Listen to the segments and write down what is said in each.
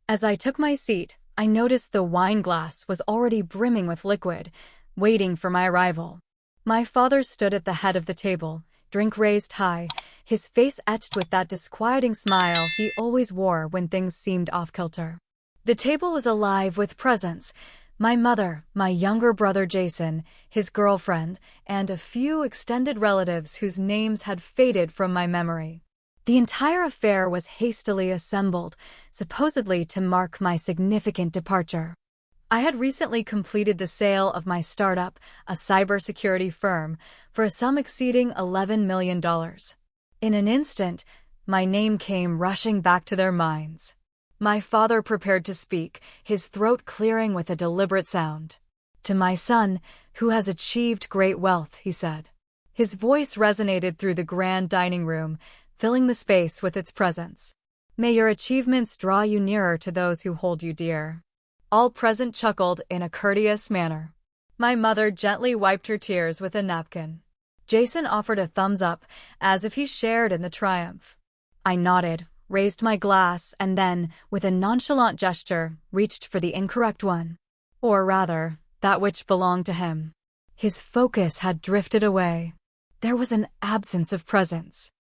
As I took my seat, I noticed the wine glass was already brimming with liquid, waiting for my arrival. My father stood at the head of the table, drink raised high, his face etched with that disquieting smile he always wore when things seemed off-kilter. The table was alive with presents: my mother, my younger brother Jason, his girlfriend, and a few extended relatives whose names had faded from my memory. The entire affair was hastily assembled, supposedly to mark my significant departure. I had recently completed the sale of my startup, a cybersecurity firm, for a sum exceeding $11 million. In an instant, my name came rushing back to their minds. My father prepared to speak, his throat clearing with a deliberate sound. "To my son, who has achieved great wealth," he said. His voice resonated through the grand dining room, filling the space with its presence. "May your achievements draw you nearer to those who hold you dear." All present chuckled in a courteous manner. My mother gently wiped her tears with a napkin. Jason offered a thumbs up, as if he shared in the triumph. I nodded, raised my glass, and then, with a nonchalant gesture, reached for the incorrect one. Or rather, that which belonged to him. His focus had drifted away. There was an absence of presence.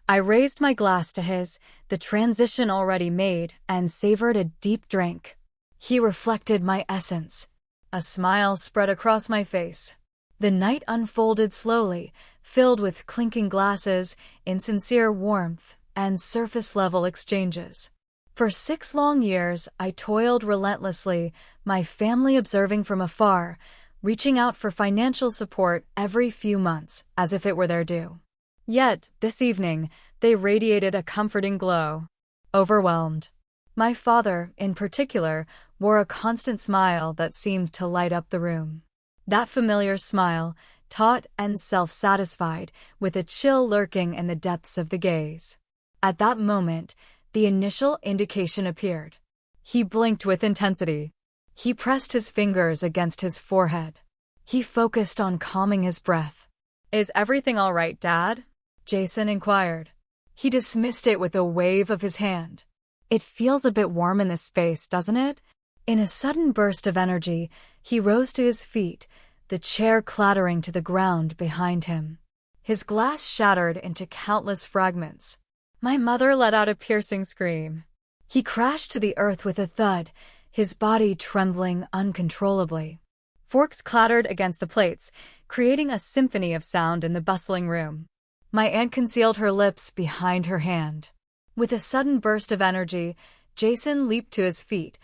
I raised my glass to his, the transition already made, and savored a deep drink. He reflected my essence. A smile spread across my face. The night unfolded slowly, filled with clinking glasses, insincere warmth, and surface-level exchanges. For 6 long years, I toiled relentlessly, my family observing from afar, reaching out for financial support every few months, as if it were their due. Yet, this evening, they radiated a comforting glow. Overwhelmed. My father, in particular, wore a constant smile that seemed to light up the room. That familiar smile, taut and self-satisfied, with a chill lurking in the depths of the gaze. At that moment, the initial indication appeared. He blinked with intensity. He pressed his fingers against his forehead. He focused on calming his breath. "Is everything all right, Dad?" Jason inquired. He dismissed it with a wave of his hand. "It feels a bit warm in this space, doesn't it?" In a sudden burst of energy, he rose to his feet, the chair clattering to the ground behind him. His glass shattered into countless fragments. My mother let out a piercing scream. He crashed to the earth with a thud, his body trembling uncontrollably. Forks clattered against the plates, creating a symphony of sound in the bustling room. My aunt concealed her lips behind her hand. With a sudden burst of energy, Jason leaped to his feet,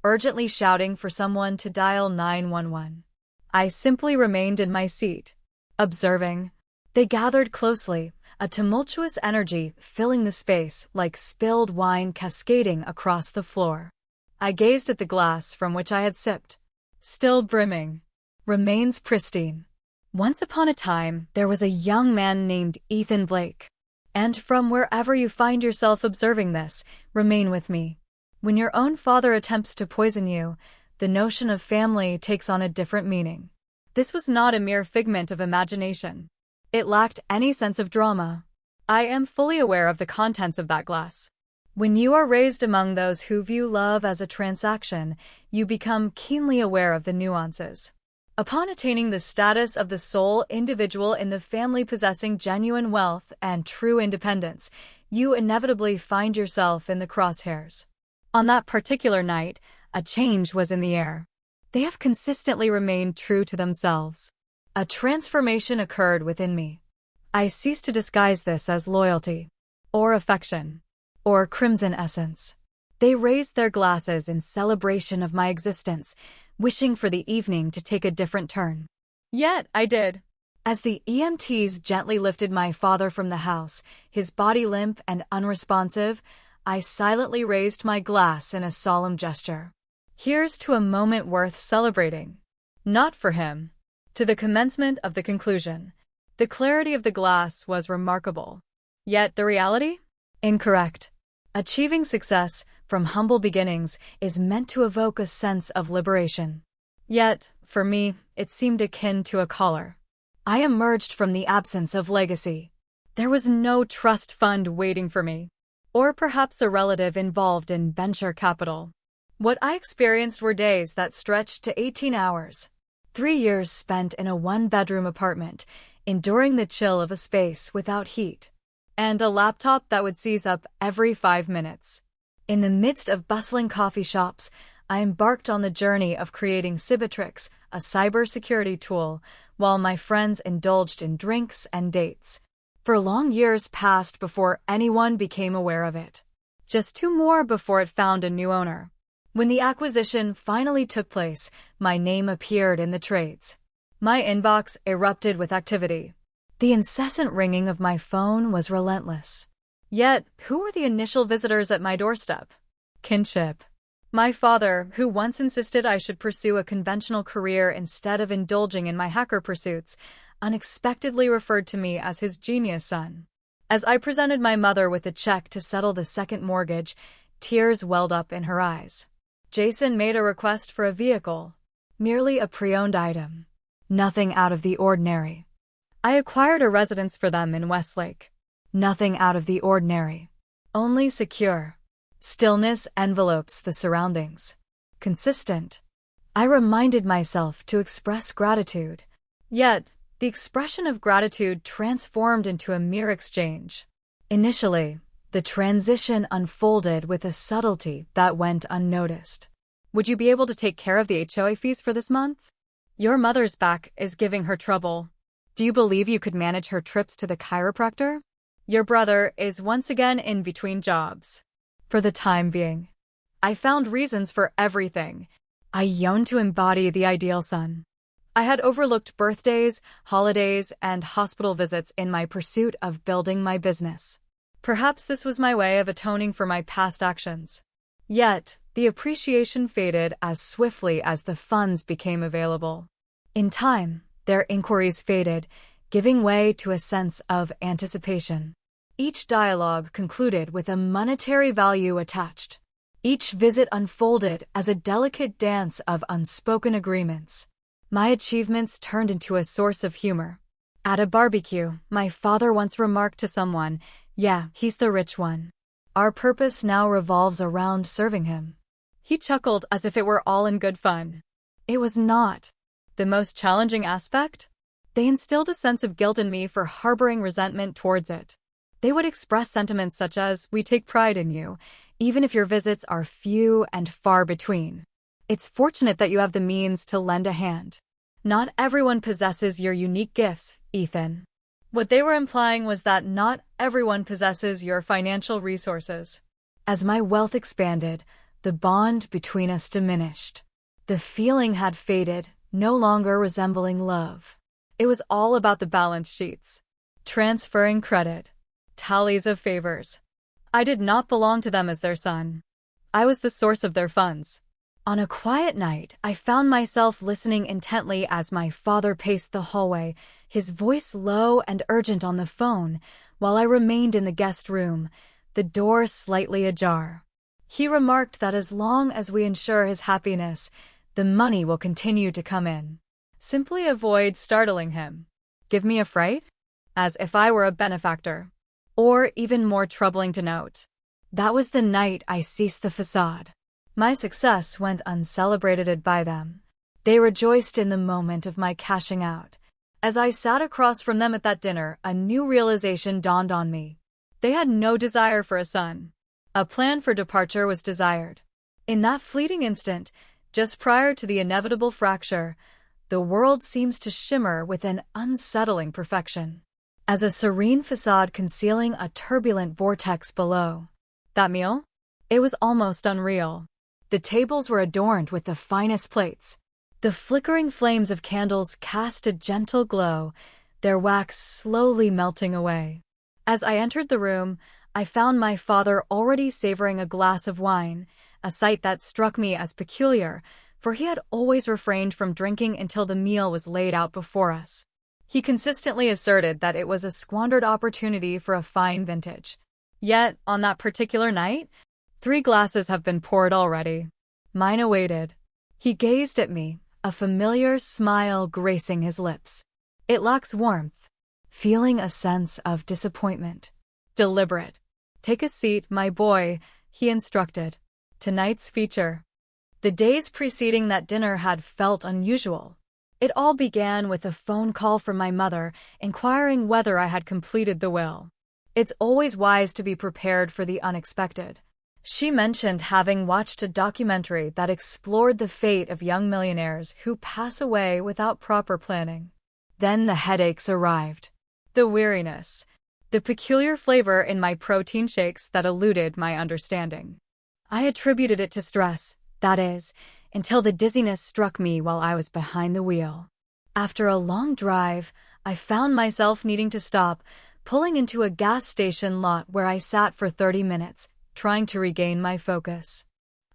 urgently shouting for someone to dial 911. I simply remained in my seat, observing. They gathered closely, a tumultuous energy filling the space like spilled wine cascading across the floor. I gazed at the glass from which I had sipped. Still brimming. Remains pristine. Once upon a time, there was a young man named Ethan Blake. And from wherever you find yourself observing this, remain with me. When your own father attempts to poison you, the notion of family takes on a different meaning. This was not a mere figment of imagination. It lacked any sense of drama. I am fully aware of the contents of that glass. When you are raised among those who view love as a transaction, you become keenly aware of the nuances. Upon attaining the status of the sole individual in the family possessing genuine wealth and true independence, you inevitably find yourself in the crosshairs. On that particular night, a change was in the air. They have consistently remained true to themselves. A transformation occurred within me. I ceased to disguise this as loyalty, or affection, or crimson essence. They raised their glasses in celebration of my existence, wishing for the evening to take a different turn. Yet I did. As the EMTs gently lifted my father from the house, his body limp and unresponsive, I silently raised my glass in a solemn gesture. Here's to a moment worth celebrating. Not for him. To the commencement of the conclusion. The clarity of the glass was remarkable. Yet the reality? Incorrect. Achieving success, from humble beginnings, is meant to evoke a sense of liberation. Yet, for me, it seemed akin to a collar. I emerged from the absence of legacy. There was no trust fund waiting for me. Or perhaps a relative involved in venture capital. What I experienced were days that stretched to 18 hours. 3 years spent in a one-bedroom apartment, enduring the chill of a space without heat, and a laptop that would seize up every 5 minutes. In the midst of bustling coffee shops, I embarked on the journey of creating Cibitrix, a cybersecurity tool, while my friends indulged in drinks and dates. For long years passed before anyone became aware of it. Just 2 more before it found a new owner. When the acquisition finally took place, my name appeared in the trades. My inbox erupted with activity. The incessant ringing of my phone was relentless. Yet, who were the initial visitors at my doorstep? Kinship. My father, who once insisted I should pursue a conventional career instead of indulging in my hacker pursuits, unexpectedly referred to me as his genius son. As I presented my mother with a check to settle the second mortgage, tears welled up in her eyes. Jason made a request for a vehicle, merely a pre-owned item. Nothing out of the ordinary. I acquired a residence for them in Westlake. Nothing out of the ordinary. Only secure. Stillness envelopes the surroundings. Consistent. I reminded myself to express gratitude. Yet, the expression of gratitude transformed into a mere exchange. Initially, the transition unfolded with a subtlety that went unnoticed. Would you be able to take care of the HOA fees for this month? Your mother's back is giving her trouble. Do you believe you could manage her trips to the chiropractor? Your brother is once again in between jobs. For the time being. I found reasons for everything. I yearned to embody the ideal son. I had overlooked birthdays, holidays, and hospital visits in my pursuit of building my business. Perhaps this was my way of atoning for my past actions. Yet, the appreciation faded as swiftly as the funds became available. In time, their inquiries faded, giving way to a sense of anticipation. Each dialogue concluded with a monetary value attached. Each visit unfolded as a delicate dance of unspoken agreements. My achievements turned into a source of humor. At a barbecue, my father once remarked to someone, "Yeah, he's the rich one. Our purpose now revolves around serving him." He chuckled as if it were all in good fun. It was not. The most challenging aspect? They instilled a sense of guilt in me for harboring resentment towards it. They would express sentiments such as, "We take pride in you, even if your visits are few and far between. It's fortunate that you have the means to lend a hand. Not everyone possesses your unique gifts, Ethan." What they were implying was that not everyone possesses your financial resources. As my wealth expanded, the bond between us diminished. The feeling had faded, no longer resembling love. It was all about the balance sheets. Transferring credit. Tallies of favors. I did not belong to them as their son. I was the source of their funds. On a quiet night, I found myself listening intently as my father paced the hallway, his voice low and urgent on the phone, while I remained in the guest room, the door slightly ajar. He remarked that as long as we ensure his happiness, the money will continue to come in. Simply avoid startling him. Give me a fright? As if I were a benefactor. Or, even more troubling to note, that was the night I ceased the facade. My success went uncelebrated by them. They rejoiced in the moment of my cashing out. As I sat across from them at that dinner, a new realization dawned on me. They had no desire for a son. A plan for departure was desired. In that fleeting instant, just prior to the inevitable fracture, the world seems to shimmer with an unsettling perfection. As a serene facade concealing a turbulent vortex below. That meal? It was almost unreal. The tables were adorned with the finest plates. The flickering flames of candles cast a gentle glow, their wax slowly melting away. As I entered the room, I found my father already savoring a glass of wine, a sight that struck me as peculiar, for he had always refrained from drinking until the meal was laid out before us. He consistently asserted that it was a squandered opportunity for a fine vintage. Yet, on that particular night, 3 glasses have been poured already. Mine awaited. He gazed at me, a familiar smile gracing his lips. It lacks warmth. Feeling a sense of disappointment. Deliberate. "Take a seat, my boy," he instructed. "Tonight's feature. The days preceding that dinner had felt unusual. It all began with a phone call from my mother inquiring whether I had completed the will. It's always wise to be prepared for the unexpected. She mentioned having watched a documentary that explored the fate of young millionaires who pass away without proper planning. Then the headaches arrived. The weariness. The peculiar flavor in my protein shakes that eluded my understanding. I attributed it to stress, that is, until the dizziness struck me while I was behind the wheel. After a long drive, I found myself needing to stop, pulling into a gas station lot where I sat for 30 minutes, trying to regain my focus.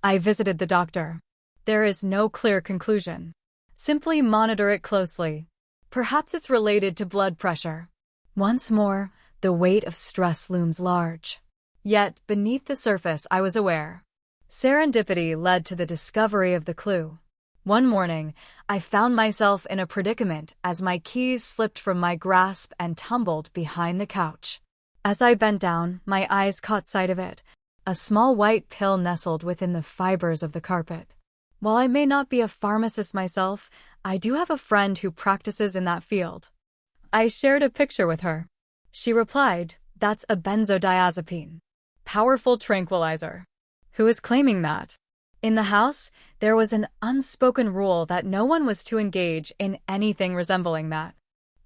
I visited the doctor. There is no clear conclusion. Simply monitor it closely. Perhaps it's related to blood pressure. Once more, the weight of stress looms large. Yet, beneath the surface, I was aware. Serendipity led to the discovery of the clue. One morning, I found myself in a predicament as my keys slipped from my grasp and tumbled behind the couch. As I bent down, my eyes caught sight of it, a small white pill nestled within the fibers of the carpet. While I may not be a pharmacist myself, I do have a friend who practices in that field. I shared a picture with her. She replied, "That's a benzodiazepine. Powerful tranquilizer." Who is claiming that? In the house, there was an unspoken rule that no one was to engage in anything resembling that.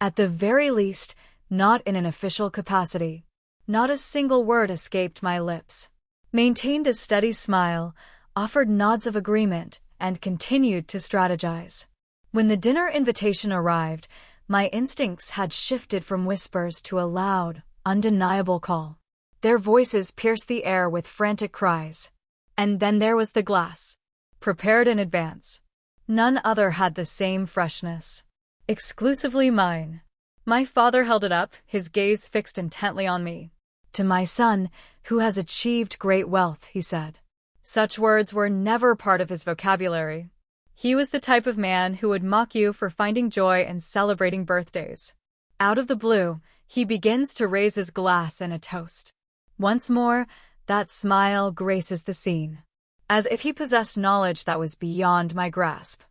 At the very least, not in an official capacity. Not a single word escaped my lips. Maintained a steady smile, offered nods of agreement, and continued to strategize. When the dinner invitation arrived, my instincts had shifted from whispers to a loud, undeniable call. Their voices pierced the air with frantic cries. And then there was the glass. Prepared in advance. None other had the same freshness. Exclusively mine. My father held it up, his gaze fixed intently on me. "To my son, who has achieved great wealth," he said. Such words were never part of his vocabulary. He was the type of man who would mock you for finding joy in celebrating birthdays. Out of the blue, he begins to raise his glass in a toast. Once more, that smile graces the scene. As if he possessed knowledge that was beyond my grasp.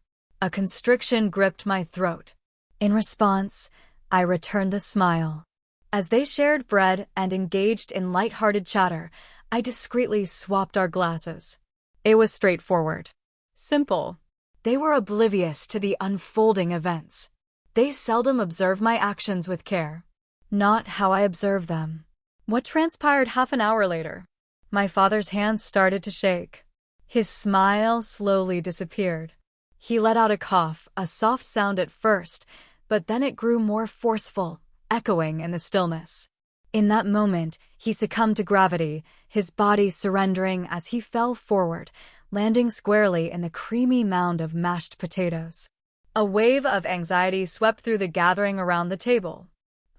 A constriction gripped my throat. In response, I returned the smile. As they shared bread and engaged in light-hearted chatter, I discreetly swapped our glasses. It was straightforward. Simple. They were oblivious to the unfolding events. They seldom observe my actions with care. Not how I observe them. What transpired half an hour later? My father's hands started to shake. His smile slowly disappeared. He let out a cough, a soft sound at first, but then it grew more forceful, echoing in the stillness. In that moment, he succumbed to gravity, his body surrendering as he fell forward, landing squarely in the creamy mound of mashed potatoes. A wave of anxiety swept through the gathering around the table.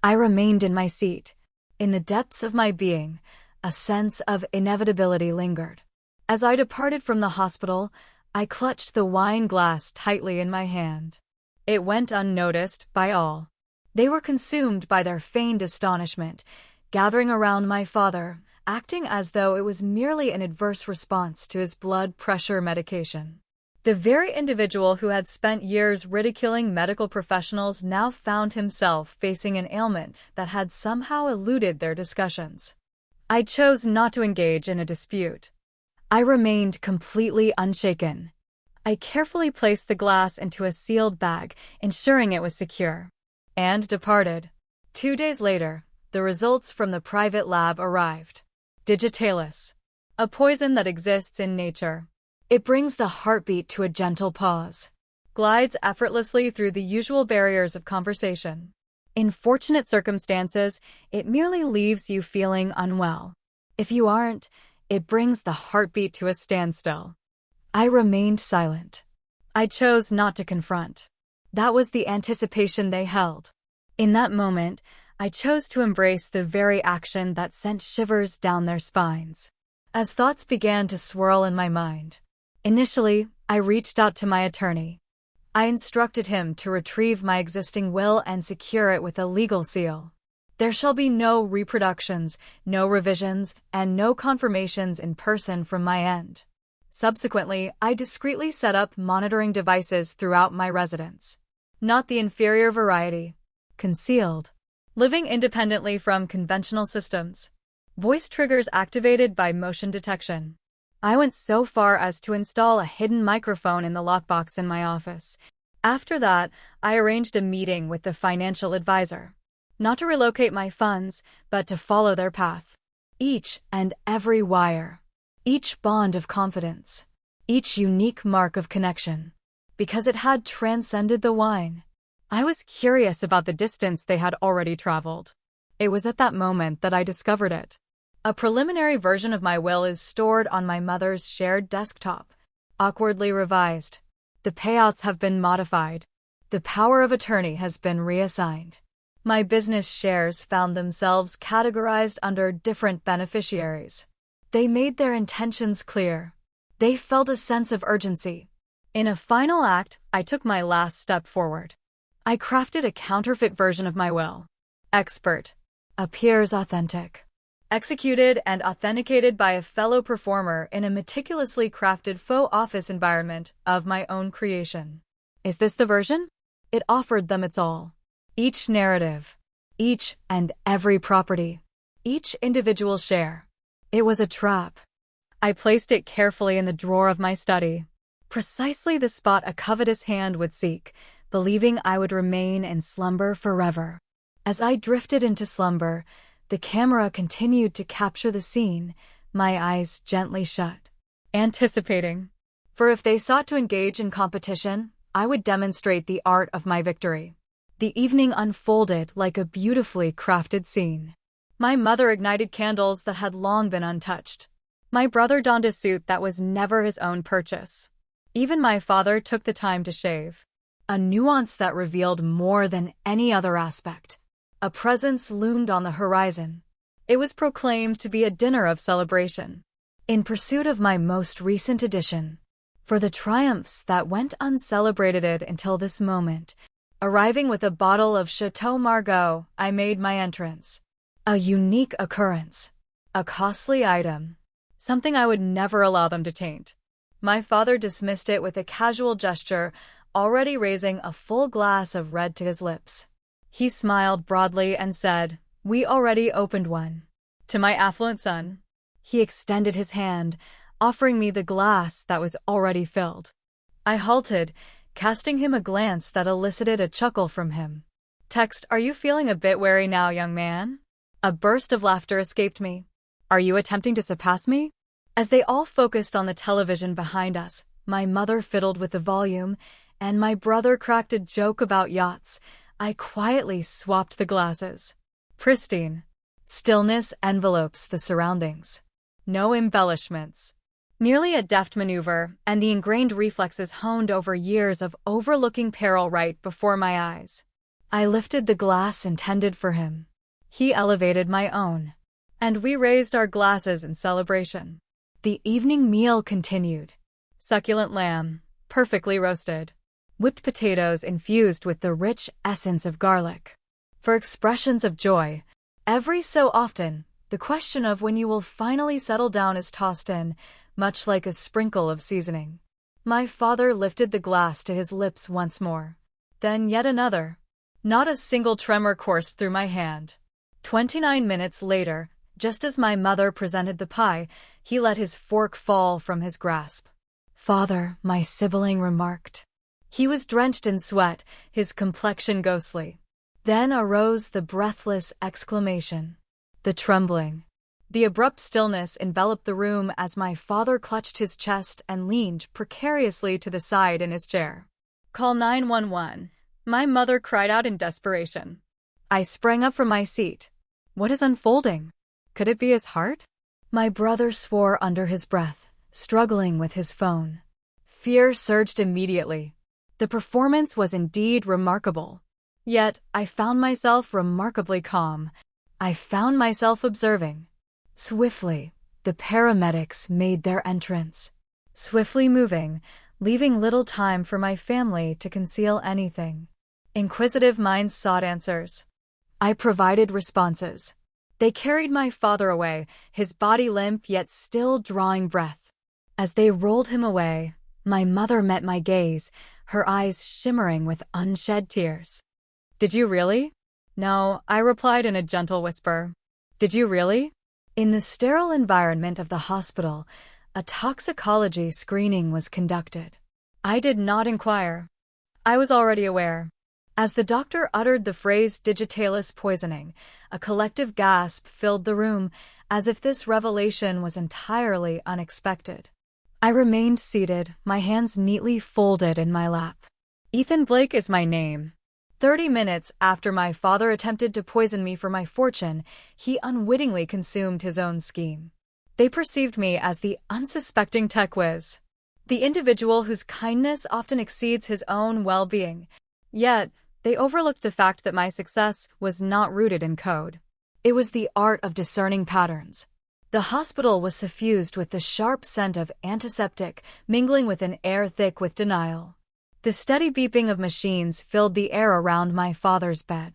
I remained in my seat. In the depths of my being, a sense of inevitability lingered. As I departed from the hospital, I clutched the wine glass tightly in my hand. It went unnoticed by all. They were consumed by their feigned astonishment, gathering around my father, acting as though it was merely an adverse response to his blood pressure medication. The very individual who had spent years ridiculing medical professionals now found himself facing an ailment that had somehow eluded their discussions. I chose not to engage in a dispute. I remained completely unshaken. I carefully placed the glass into a sealed bag, ensuring it was secure, and departed. 2 days later, the results from the private lab arrived. Digitalis, a poison that exists in nature. It brings the heartbeat to a gentle pause, glides effortlessly through the usual barriers of conversation. In fortunate circumstances, it merely leaves you feeling unwell. If you aren't, it brings the heartbeat to a standstill. I remained silent. I chose not to confront. That was the anticipation they held. In that moment, I chose to embrace the very action that sent shivers down their spines. As thoughts began to swirl in my mind, initially, I reached out to my attorney. I instructed him to retrieve my existing will and secure it with a legal seal. There shall be no reproductions, no revisions, and no confirmations in person from my end. Subsequently, I discreetly set up monitoring devices throughout my residence. Not the inferior variety. Concealed. Living independently from conventional systems. Voice triggers activated by motion detection. I went so far as to install a hidden microphone in the lockbox in my office. After that, I arranged a meeting with the financial advisor. Not to relocate my funds, but to follow their path. Each and every wire. Each bond of confidence. Each unique mark of connection. Because it had transcended the wine. I was curious about the distance they had already traveled. It was at that moment that I discovered it. A preliminary version of my will is stored on my mother's shared desktop. Awkwardly revised. The payouts have been modified. The power of attorney has been reassigned. My business shares found themselves categorized under different beneficiaries. They made their intentions clear. They felt a sense of urgency. In a final act, I took my last step forward. I crafted a counterfeit version of my will. Expert. Appears authentic. Executed and authenticated by a fellow performer in a meticulously crafted faux office environment of my own creation. Is this the version? It offered them its all. Each narrative. Each and every property. Each individual share. It was a trap. I placed it carefully in the drawer of my study. Precisely the spot a covetous hand would seek, believing I would remain in slumber forever. As I drifted into slumber, the camera continued to capture the scene, my eyes gently shut. Anticipating. For if they sought to engage in competition, I would demonstrate the art of my victory. The evening unfolded like a beautifully crafted scene. My mother ignited candles that had long been untouched. My brother donned a suit that was never his own purchase. Even my father took the time to shave. A nuance that revealed more than any other aspect. A presence loomed on the horizon. It was proclaimed to be a dinner of celebration. In pursuit of my most recent edition. For the triumphs that went uncelebrated until this moment. Arriving with a bottle of Chateau Margaux, I made my entrance. A unique occurrence. A costly item. Something I would never allow them to taint. My father dismissed it with a casual gesture, already raising a full glass of red to his lips. He smiled broadly and said, "We already opened one." To my affluent son. He extended his hand, offering me the glass that was already filled. I halted, casting him a glance that elicited a chuckle from him. Text, "Are you feeling a bit wary now, young man?" A burst of laughter escaped me. "Are you attempting to surpass me?" As they all focused on the television behind us, my mother fiddled with the volume, and my brother cracked a joke about yachts. I quietly swapped the glasses. Pristine. Stillness envelopes the surroundings. No embellishments. Merely a deft maneuver, and the ingrained reflexes honed over years of overlooking peril right before my eyes. I lifted the glass intended for him. He elevated my own. And we raised our glasses in celebration. The evening meal continued. Succulent lamb, perfectly roasted. Whipped potatoes infused with the rich essence of garlic. For expressions of joy, every so often, the question of when you will finally settle down is tossed in, much like a sprinkle of seasoning. My father lifted the glass to his lips once more. Then yet another. Not a single tremor coursed through my hand. 29 minutes later, just as my mother presented the pie, he let his fork fall from his grasp. "Father," my sibling remarked. He was drenched in sweat, his complexion ghostly. Then arose the breathless exclamation. The trembling. The abrupt stillness enveloped the room as my father clutched his chest and leaned precariously to the side in his chair. "Call 911. My mother cried out in desperation. I sprang up from my seat. What is unfolding? Could it be his heart? My brother swore under his breath, struggling with his phone. Fear surged immediately. The performance was indeed remarkable. Yet, I found myself remarkably calm. I found myself observing. Swiftly, the paramedics made their entrance. Swiftly moving, leaving little time for my family to conceal anything. Inquisitive minds sought answers. I provided responses. They carried my father away, his body limp yet still drawing breath. As they rolled him away, my mother met my gaze, her eyes shimmering with unshed tears. "Did you really?" "No," I replied in a gentle whisper. "Did you really?" In the sterile environment of the hospital, a toxicology screening was conducted. I did not inquire. I was already aware. As the doctor uttered the phrase digitalis poisoning, a collective gasp filled the room, as if this revelation was entirely unexpected. I remained seated, my hands neatly folded in my lap. Ethan Blake is my name. 30 minutes after my father attempted to poison me for my fortune, he unwittingly consumed his own scheme. They perceived me as the unsuspecting tech whiz, the individual whose kindness often exceeds his own well-being. Yet, they overlooked the fact that my success was not rooted in code. It was the art of discerning patterns. The hospital was suffused with the sharp scent of antiseptic, mingling with an air thick with denial. The steady beeping of machines filled the air around my father's bed.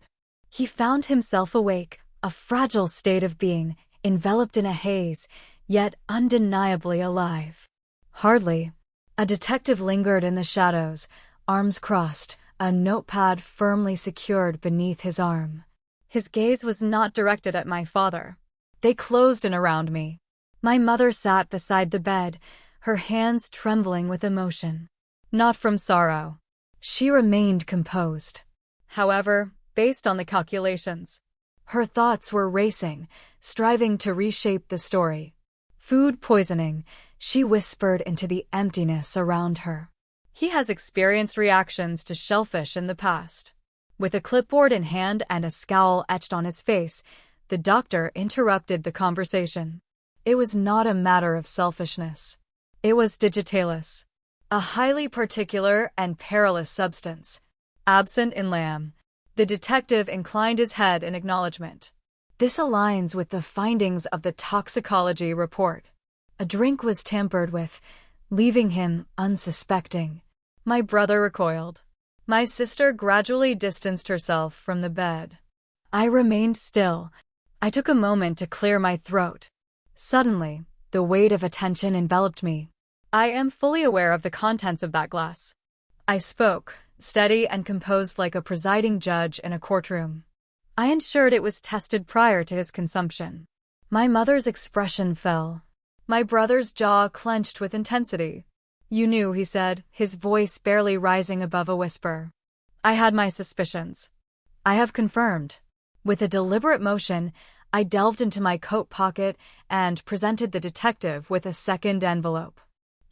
He found himself awake, a fragile state of being, enveloped in a haze, yet undeniably alive. Hardly. A detective lingered in the shadows, arms crossed, a notepad firmly secured beneath his arm. His gaze was not directed at my father. They closed in around me. My mother sat beside the bed, her hands trembling with emotion. Not from sorrow. She remained composed. However, based on the calculations, her thoughts were racing, striving to reshape the story. "Food poisoning," she whispered into the emptiness around her. "He has experienced reactions to shellfish in the past." With a clipboard in hand and a scowl etched on his face, the doctor interrupted the conversation. It was not a matter of selfishness. It was digitalis, a highly particular and perilous substance, absent in lamb. The detective inclined his head in acknowledgement. "This aligns with the findings of the toxicology report. A drink was tampered with, leaving him unsuspecting." My brother recoiled. My sister gradually distanced herself from the bed. I remained still. I took a moment to clear my throat. Suddenly, the weight of attention enveloped me. "I am fully aware of the contents of that glass." I spoke, steady and composed like a presiding judge in a courtroom. "I ensured it was tested prior to his consumption." My mother's expression fell. My brother's jaw clenched with intensity. "You knew," he said, his voice barely rising above a whisper. "I had my suspicions. I have confirmed." With a deliberate motion, I delved into my coat pocket and presented the detective with a second envelope.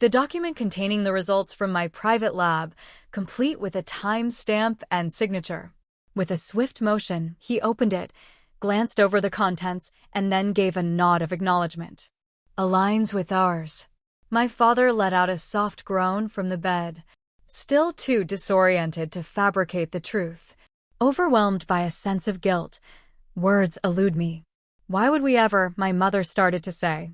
The document containing the results from my private lab, complete with a time stamp and signature. With a swift motion, he opened it, glanced over the contents, and then gave a nod of acknowledgement. "Aligns with ours." My father let out a soft groan from the bed, still too disoriented to fabricate the truth. Overwhelmed by a sense of guilt, words elude me. "Why would we ever?" my mother started to say.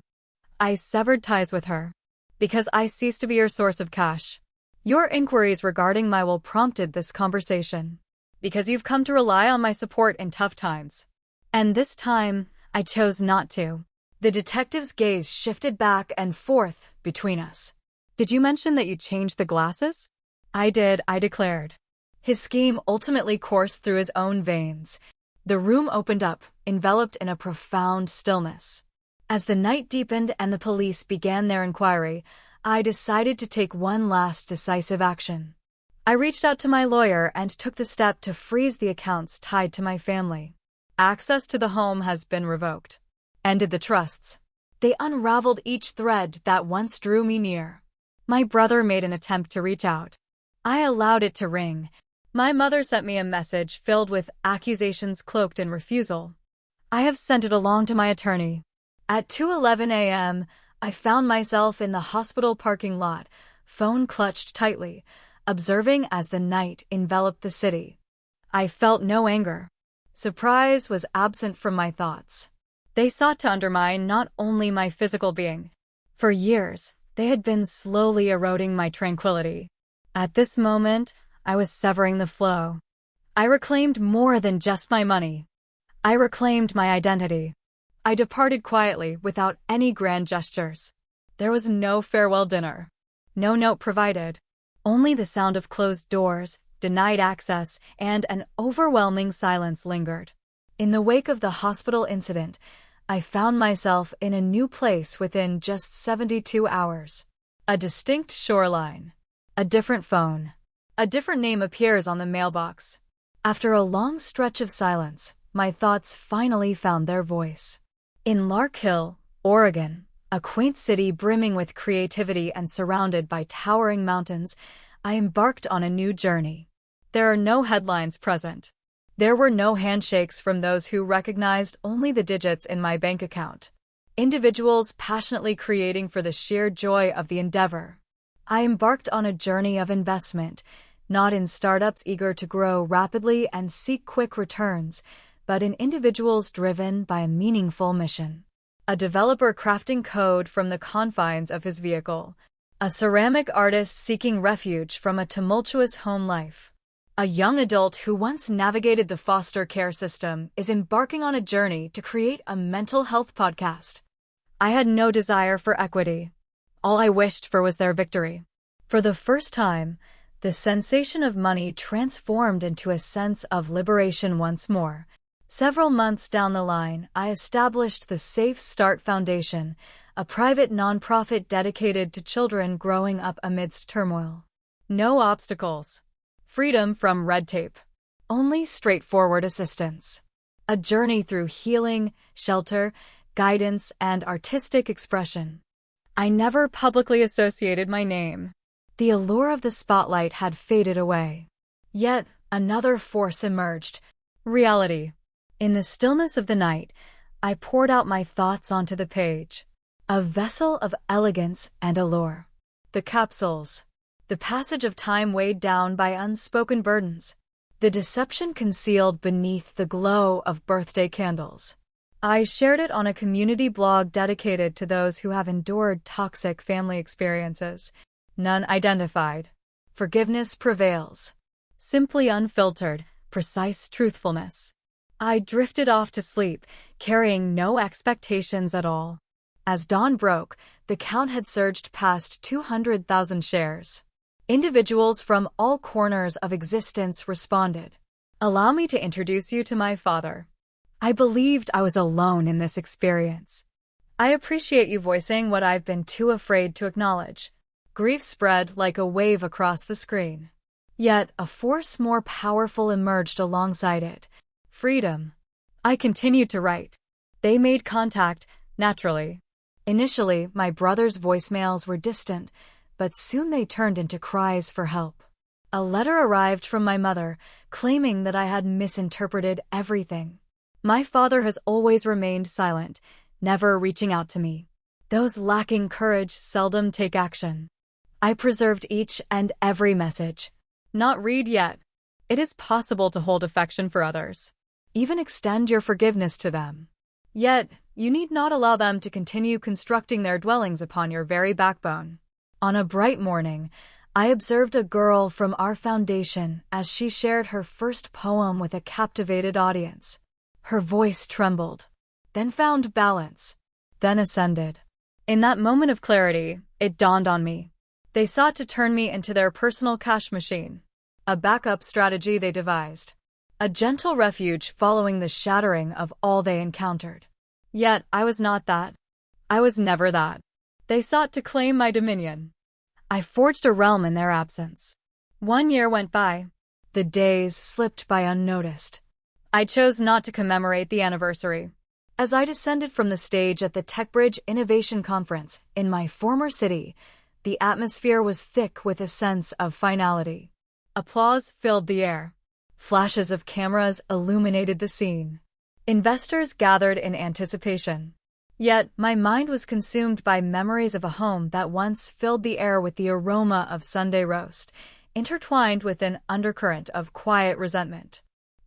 I severed ties with her. "Because I ceased to be your source of cash. Your inquiries regarding my will prompted this conversation. Because you've come to rely on my support in tough times. And this time, I chose not to." The detective's gaze shifted back and forth between us. "Did you mention that you changed the glasses?" "I did," I declared. His scheme ultimately coursed through his own veins. The room opened up, enveloped in a profound stillness. As the night deepened and the police began their inquiry, I decided to take one last decisive action. I reached out to my lawyer and took the step to freeze the accounts tied to my family. Access to the home has been revoked. Ended the trusts. They unraveled each thread that once drew me near. My brother made an attempt to reach out. I allowed it to ring. My mother sent me a message filled with accusations cloaked in refusal. I have sent it along to my attorney. At 2:11 a.m., I found myself in the hospital parking lot, phone clutched tightly, observing as the night enveloped the city. I felt no anger. Surprise was absent from my thoughts. They sought to undermine not only my physical being. For years, they had been slowly eroding my tranquility. At this moment, I was severing the flow. I reclaimed more than just my money. I reclaimed my identity. I departed quietly without any grand gestures. There was no farewell dinner. No note provided. Only the sound of closed doors, denied access, and an overwhelming silence lingered. In the wake of the hospital incident, I found myself in a new place within just 72 hours. A distinct shoreline. A different phone. A different name appears on the mailbox. After a long stretch of silence, my thoughts finally found their voice. In Lark Hill, Oregon, a quaint city brimming with creativity and surrounded by towering mountains, I embarked on a new journey. There are no headlines present. There were no handshakes from those who recognized only the digits in my bank account. Individuals passionately creating for the sheer joy of the endeavor. I embarked on a journey of investment, not in startups eager to grow rapidly and seek quick returns, but in individuals driven by a meaningful mission. A developer crafting code from the confines of his vehicle. A ceramic artist seeking refuge from a tumultuous home life. A young adult who once navigated the foster care system is embarking on a journey to create a mental health podcast. I had no desire for equity. All I wished for was their victory. For the first time, the sensation of money transformed into a sense of liberation once more. Several months down the line, I established the Safe Start Foundation, a private nonprofit dedicated to children growing up amidst turmoil. No obstacles. Freedom from red tape. Only straightforward assistance. A journey through healing, shelter, guidance, and artistic expression. I never publicly associated my name. The allure of the spotlight had faded away. Yet, another force emerged. Reality. In the stillness of the night, I poured out my thoughts onto the page. A vessel of elegance and allure. The capsules. The passage of time weighed down by unspoken burdens. The deception concealed beneath the glow of birthday candles. I shared it on a community blog dedicated to those who have endured toxic family experiences. None identified. Forgiveness prevails. Simply unfiltered, precise truthfulness. I drifted off to sleep, carrying no expectations at all. As dawn broke, the count had surged past 200,000 shares. Individuals from all corners of existence responded. Allow me to introduce you to my father. I believed I was alone in this experience. I appreciate you voicing what I've been too afraid to acknowledge. Grief spread like a wave across the screen. Yet a force more powerful emerged alongside it. Freedom. I continued to write. They made contact, naturally. Initially, my brother's voicemails were distant, but soon they turned into cries for help. A letter arrived from my mother, claiming that I had misinterpreted everything. My father has always remained silent, never reaching out to me. Those lacking courage seldom take action. I preserved each and every message. Not read yet. It is possible to hold affection for others. Even extend your forgiveness to them. Yet, you need not allow them to continue constructing their dwellings upon your very backbone. On a bright morning, I observed a girl from our foundation as she shared her first poem with a captivated audience. Her voice trembled, then found balance, then ascended. In that moment of clarity, it dawned on me. They sought to turn me into their personal cash machine. A backup strategy they devised. A gentle refuge following the shattering of all they encountered. Yet, I was not that. I was never that. They sought to claim my dominion. I forged a realm in their absence. 1 year went by. The days slipped by unnoticed. I chose not to commemorate the anniversary. As I descended from the stage at the TechBridge Innovation Conference in my former city, the atmosphere was thick with a sense of finality. Applause filled the air. Flashes of cameras illuminated the scene. Investors gathered in anticipation. Yet, my mind was consumed by memories of a home that once filled the air with the aroma of Sunday roast, intertwined with an undercurrent of quiet resentment.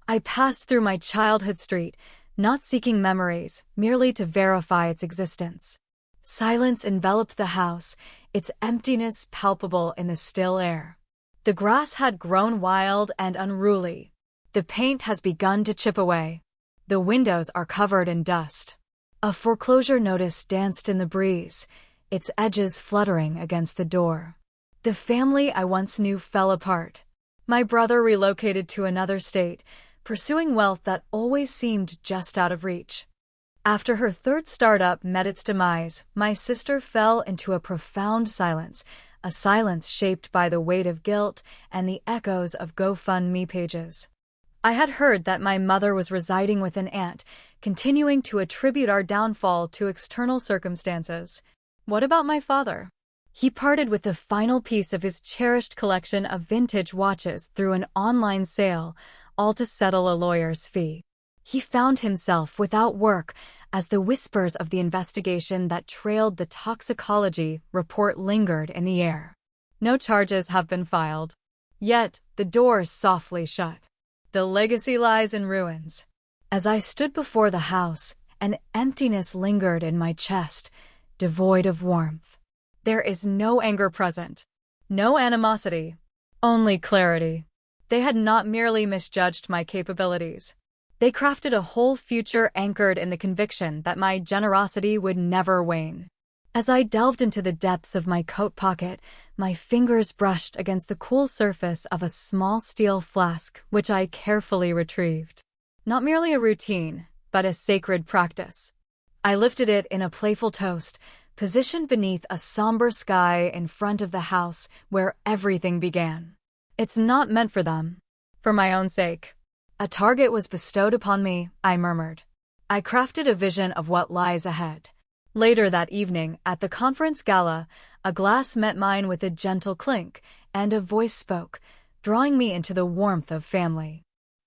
I passed through my childhood street, not seeking memories, merely to verify its existence. Silence enveloped the house, its emptiness palpable in the still air. The grass had grown wild and unruly. The paint has begun to chip away. The windows are covered in dust. A foreclosure notice danced in the breeze, its edges fluttering against the door. The family I once knew fell apart. My brother relocated to another state, pursuing wealth that always seemed just out of reach. After her third startup met its demise, my sister fell into a profound silence, a silence shaped by the weight of guilt and the echoes of GoFundMe pages. I had heard that my mother was residing with an aunt, continuing to attribute our downfall to external circumstances. What about my father? He parted with the final piece of his cherished collection of vintage watches through an online sale, all to settle a lawyer's fee. He found himself without work as the whispers of the investigation that trailed the toxicology report lingered in the air. No charges have been filed. Yet, the door softly shut. The legacy lies in ruins. As I stood before the house, an emptiness lingered in my chest, devoid of warmth. There is no anger present, no animosity, only clarity. They had not merely misjudged my capabilities. They crafted a whole future anchored in the conviction that my generosity would never wane. As I delved into the depths of my coat pocket, my fingers brushed against the cool surface of a small steel flask which I carefully retrieved. Not merely a routine, but a sacred practice. I lifted it in a playful toast, positioned beneath a somber sky in front of the house where everything began. It's not meant for them. For my own sake. A target was bestowed upon me, I murmured. I crafted a vision of what lies ahead. Later that evening, at the conference gala, a glass met mine with a gentle clink, and a voice spoke, drawing me into the warmth of family.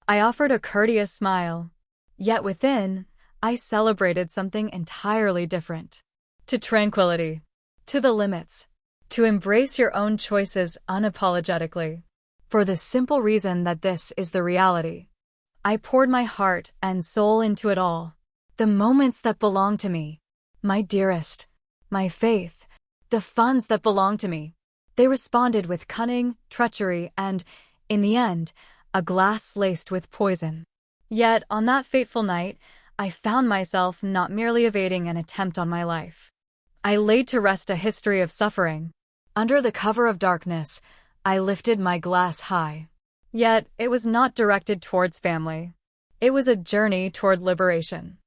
I offered a courteous smile. Yet within, I celebrated something entirely different. To tranquility. To the limits. To embrace your own choices unapologetically. For the simple reason that this is the reality. I poured my heart and soul into it all. The moments that belong to me. My dearest. My faith. The funds that belong to me. They responded with cunning, treachery, and, in the end, a glass laced with poison. Yet, on that fateful night, I found myself not merely evading an attempt on my life. I laid to rest a history of suffering. Under the cover of darkness, I lifted my glass high. Yet, it was not directed towards family. It was a journey toward liberation.